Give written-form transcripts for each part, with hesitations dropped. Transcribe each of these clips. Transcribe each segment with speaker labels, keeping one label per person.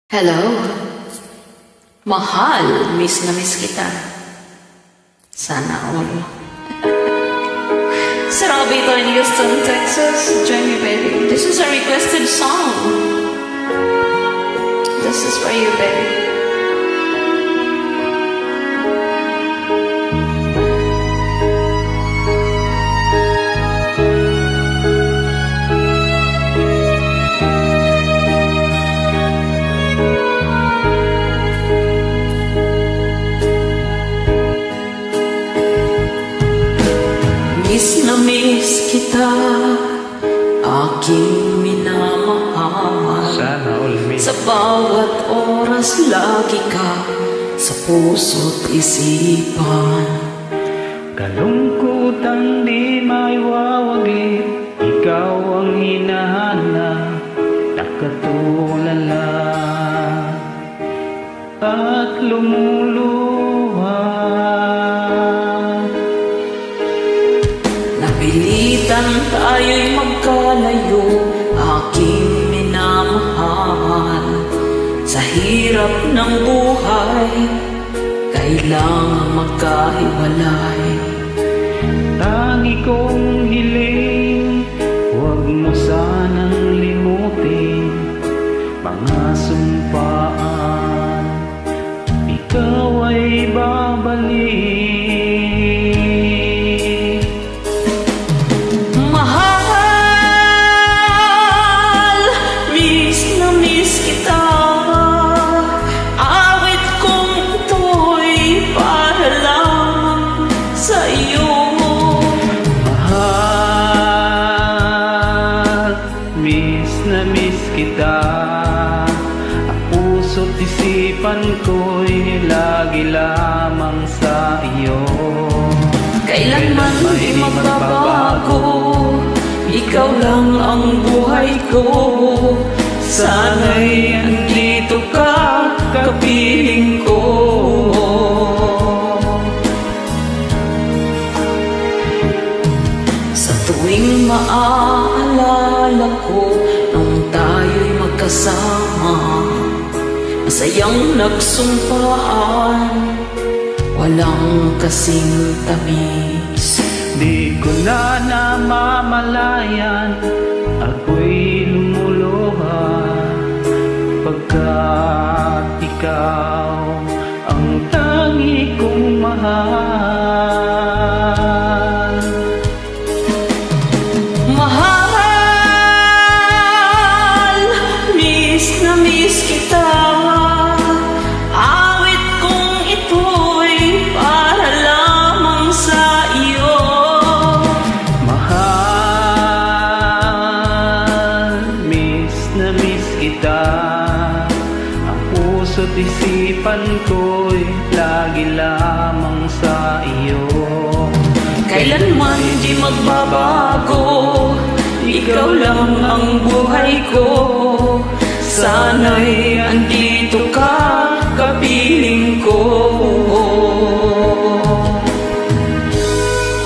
Speaker 1: Hello? Mahal, miss na miss kita. Sana all. Sir Albito in Houston, Texas. Join me, baby. This is a requested song. This is for you, baby. Miss na miss kita, aking minamahal.
Speaker 2: Sana all miss.
Speaker 1: Sa bawat oras lagi ka sa puso't isipan.
Speaker 2: Kalungkutang di maiwawagi, ikaw ang hinahanap, nakatulala at lumuluha.
Speaker 1: Napilitan tayo'y magkalayo, aking minamahal. Sa hirap ng buhay, kailangan magkahiwalay.
Speaker 2: Tangi kong hiling, huwag mo sanang limutin mga sumpaan, ikaw ay babalik. Ang puso't isipan ko'y lagi lamang sa iyo.
Speaker 1: Kailanman di magbabago, ikaw lang ang buhay ko. Sana'y andito ka, kapiling ko. Sa tuwing maaalala ko nung tayo'y magkasama, masayang nagsumpaan, walang kasing tamis.
Speaker 2: Di ko na namamalayan, ako'y lumuluha, pagkat ikaw ang tangi kong mahal.
Speaker 1: Miss kita, awit kong ito'y para lamang sa iyo.
Speaker 2: Mahal, miss na miss kita, ang puso't isipan ko'y lagi lamang sa iyo.
Speaker 1: Kailanman di magbabago, ikaw lang ang buhay ko. Sana'y andito ka, kapiling ko.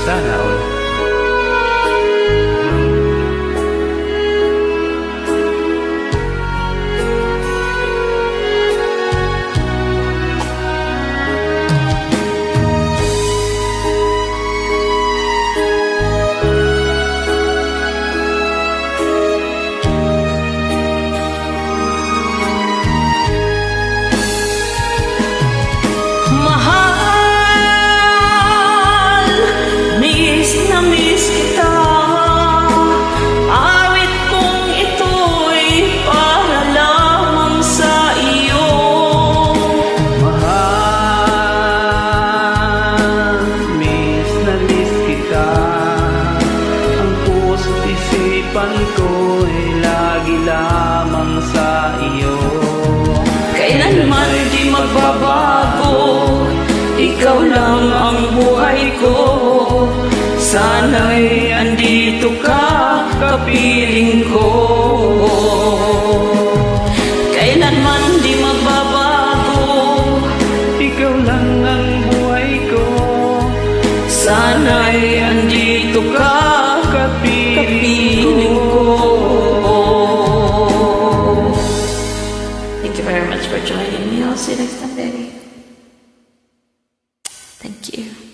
Speaker 2: Sana all. Isipan ko'y lagi lamang sa iyo.
Speaker 1: Kailanman di magbabago, ikaw lang ang buhay ko. Sana'y andito ka, kapiling ko. Kailanman di magbabago,
Speaker 2: ikaw lang ang buhay ko.
Speaker 1: Sana'y andito ka, kapiling ko. Thank you very much. much for joining me. I'll see you next time, baby. Thank you.